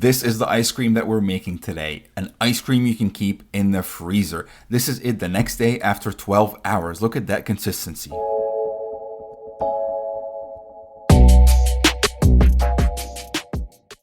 This is the ice cream that we're making today. An ice cream you can keep in the freezer. This is it the next day after 12 hours. Look at that consistency.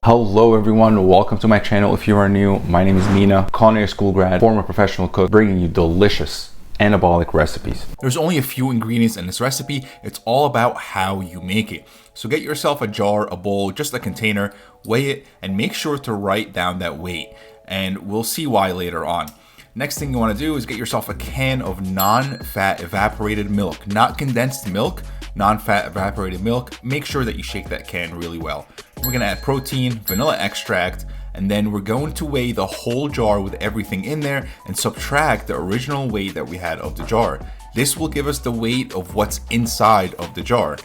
Hello everyone, welcome to my channel. If you are new, my name is Mina, culinary school grad, former professional cook, bringing you delicious anabolic recipes. There's only a few ingredients in this recipe. It's all about how you make it. So get yourself a jar, a bowl, just a container, weigh it, and make sure to write down that weight. And we'll see why later on. Next thing you want to do is get yourself a can of non-fat evaporated milk, not condensed milk, non-fat evaporated milk. Make sure that you shake that can really well. We're gonna add protein, vanilla extract, and then we're going to weigh the whole jar with everything in there and subtract the original weight that we had of the jar. This will give us the weight of what's inside of the jar.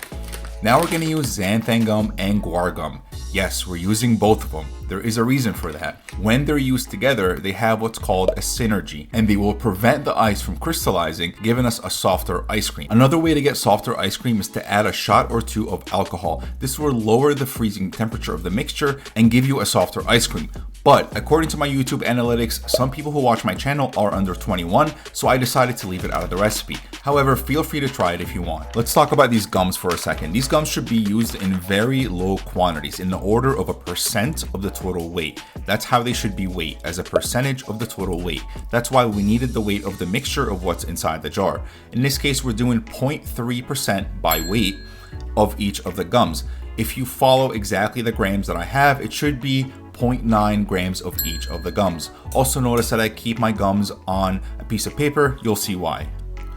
Now we're gonna use Xanthan Gum and Guar Gum. Yes, we're using both of them. There is a reason for that. When they're used together, they have what's called a synergy, and they will prevent the ice from crystallizing, giving us a softer ice cream. Another way to get softer ice cream is to add a shot or two of alcohol. This will lower the freezing temperature of the mixture and give you a softer ice cream. But according to my YouTube analytics, some people who watch my channel are under 21, so I decided to leave it out of the recipe. However, feel free to try it if you want. Let's talk about these gums for a second. These gums should be used in very low quantities, in the order of 1% of the total weight. That's how they should be weighed, as a percentage of the total weight. That's why we needed the weight of the mixture of what's inside the jar. In this case, we're doing 0.3% by weight of each of the gums. If you follow exactly the grams that I have, it should be 0.9 grams of each of the gums. Also notice that I keep my gums on a piece of paper. You'll see why.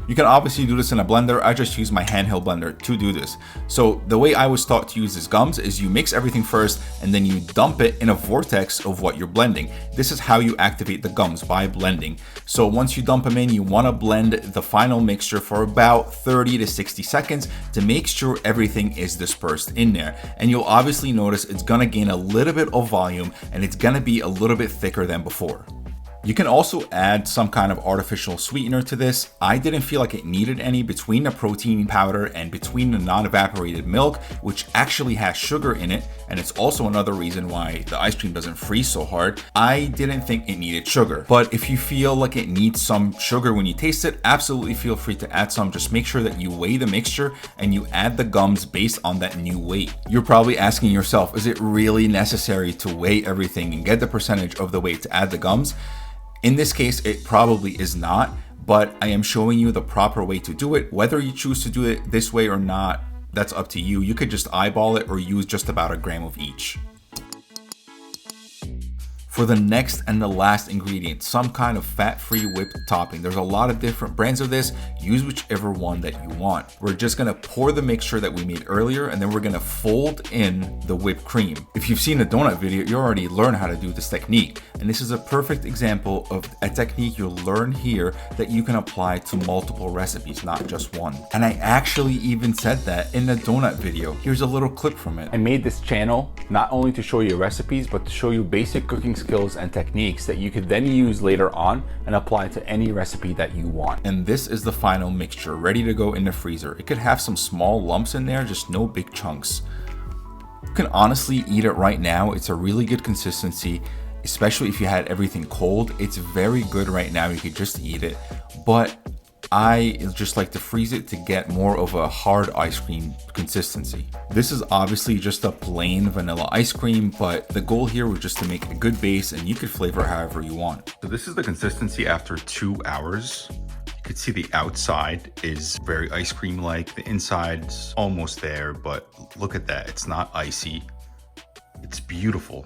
You can obviously do this in a blender. I just use my handheld blender to do this. So the way I was taught to use these gums is you mix everything first and then you dump it in a vortex of what you're blending. This is how you activate the gums, by blending. So once you dump them in, you want to blend the final mixture for about 30 to 60 seconds to make sure everything is dispersed in there. And you'll obviously notice it's going to gain a little bit of volume and it's going to be a little bit thicker than before. You can also add some kind of artificial sweetener to this. I didn't feel like it needed any between the protein powder and between the non-evaporated milk, which actually has sugar in it. And it's also another reason why the ice cream doesn't freeze so hard. I didn't think it needed sugar. But if you feel like it needs some sugar when you taste it, absolutely feel free to add some. Just make sure that you weigh the mixture and you add the gums based on that new weight. You're probably asking yourself, is it really necessary to weigh everything and get the percentage of the weight to add the gums? In this case, it probably is not, but I am showing you the proper way to do it. Whether you choose to do it this way or not, that's up to you. You could just eyeball it or use just about a gram of each. For the next and the last ingredient, some kind of fat-free whipped topping. There's a lot of different brands of this. Use whichever one that you want. We're just gonna pour the mixture that we made earlier and then we're gonna fold in the whipped cream. If you've seen the donut video, you already learned how to do this technique. And this is a perfect example of a technique you'll learn here that you can apply to multiple recipes, not just one. And I actually even said that in the donut video. Here's a little clip from it. I made this channel not only to show you recipes, but to show you basic cooking skills and techniques that you could then use later on and apply to any recipe that you want. And this is the final mixture, ready to go in the freezer. It could have some small lumps in there, just no big chunks. You can honestly eat it right now. It's a really good consistency, especially if you had everything cold. It's very good right now. You could just eat it, but I just like to freeze it to get more of a hard ice cream consistency. This is obviously just a plain vanilla ice cream, but the goal here was just to make a good base and you could flavor however you want. So this is the consistency after 2 hours. You could see the outside is very ice cream-like. The inside's almost there, but look at that. It's not icy. It's beautiful.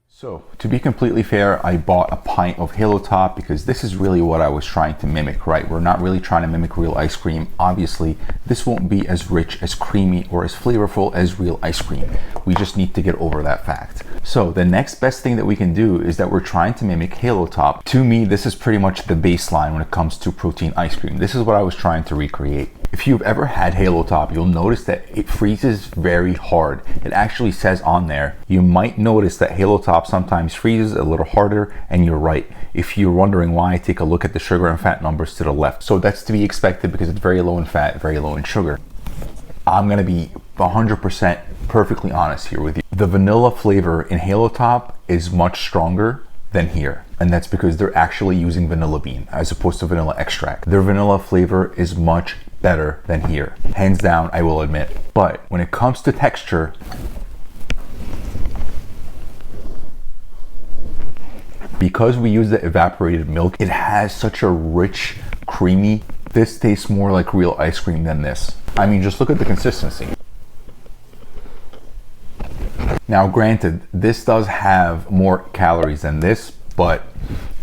So to be completely fair, I bought a pint of Halotop because this is really what I was trying to mimic, right? We're not really trying to mimic real ice cream. Obviously, this won't be as rich, as creamy, or as flavorful as real ice cream. We just need to get over that fact. So the next best thing that we can do is that we're trying to mimic Halotop. To me, this is pretty much the baseline when it comes to protein ice cream. This is what I was trying to recreate. If you've ever had Halotop, you'll notice that it freezes very hard. It actually says on there, you might notice that Halotop sometimes freezes a little harder, and you're right. If you're wondering why, take a look at the sugar and fat numbers to the left. So that's to be expected because it's very low in fat, very low in sugar. I'm gonna be 100% perfectly honest here with you. The vanilla flavor in Halotop is much stronger than here. And that's because they're actually using vanilla bean as opposed to vanilla extract. Their vanilla flavor is much better than here. Hands down, I will admit. But when it comes to texture, because we use the evaporated milk, it has such a rich, creamy, this tastes more like real ice cream than this. I mean, just look at the consistency. Now, granted, this does have more calories than this, but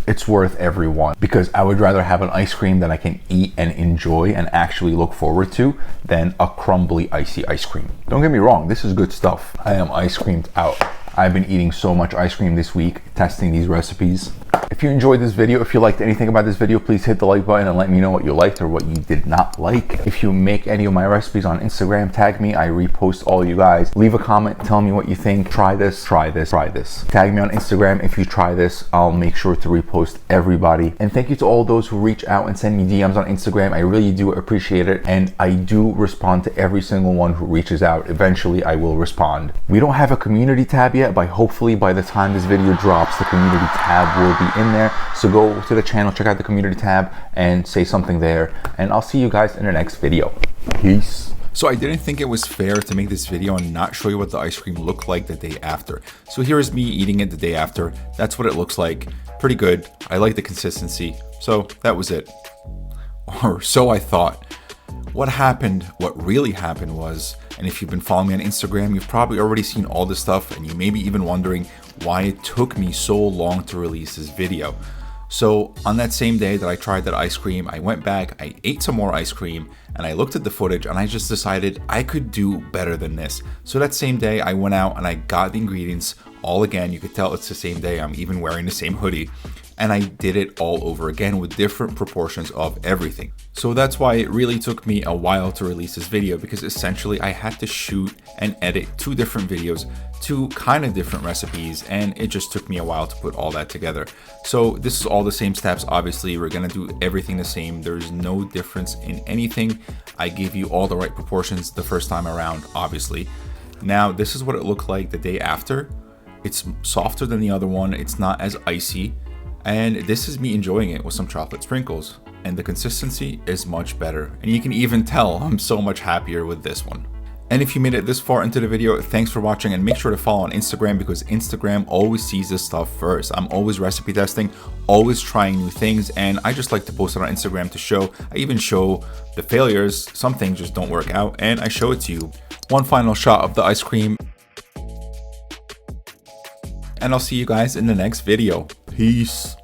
it's worth every one because I would rather have an ice cream that I can eat and enjoy and actually look forward to than a crumbly, icy ice cream. Don't get me wrong, this is good stuff. I am ice creamed out. I've been eating so much ice cream this week, testing these recipes. If you enjoyed this video, if you liked anything about this video, please hit the like button and let me know what you liked or what you did not like. If you make any of my recipes on Instagram, tag me, I repost all you guys. Leave a comment, tell me what you think. Try this, try this, try this. Tag me on Instagram if you try this. I'll make sure to repost everybody. And thank you to all those who reach out and send me DMs on Instagram. I really do appreciate it. And I do respond to every single one who reaches out. Eventually, I will respond. We don't have a community tab yet, but hopefully by the time this video drops, the community tab will be in there. So go to the channel, check out the community tab and say something there. And I'll see you guys in the next video. Peace. So I didn't think it was fair to make this video and not show you what the ice cream looked like the day after. So here is me eating it the day after. That's what it looks like. Pretty good. I like the consistency. So that was it. Or so I thought. What happened, what really happened was, and if you've been following me on Instagram, you've probably already seen all this stuff and you may be even wondering why it took me so long to release this video. So on that same day that I tried that ice cream, I went back, I ate some more ice cream, and I looked at the footage and I just decided I could do better than this. So that same day I went out and I got the ingredients all again. You could tell it's the same day. I'm even wearing the same hoodie. And I did it all over again with different proportions of everything. So that's why it really took me a while to release this video, because essentially I had to shoot and edit 2 different videos, 2 kind of different recipes, and it just took me a while to put all that together. So this is all the same steps. Obviously, we're gonna do everything the same. There's no difference in anything. I gave you all the right proportions the first time around, obviously. Now, this is what it looked like the day after. It's softer than the other one. It's not as icy. And this is me enjoying it with some chocolate sprinkles. And the consistency is much better. And you can even tell I'm so much happier with this one. And if you made it this far into the video, thanks for watching, and make sure to follow on Instagram because Instagram always sees this stuff first. I'm always recipe testing, always trying new things, and I just like to post it on Instagram to show. I even show the failures. Some things just don't work out, and I show it to you. One final shot of the ice cream. And I'll see you guys in the next video. Peace.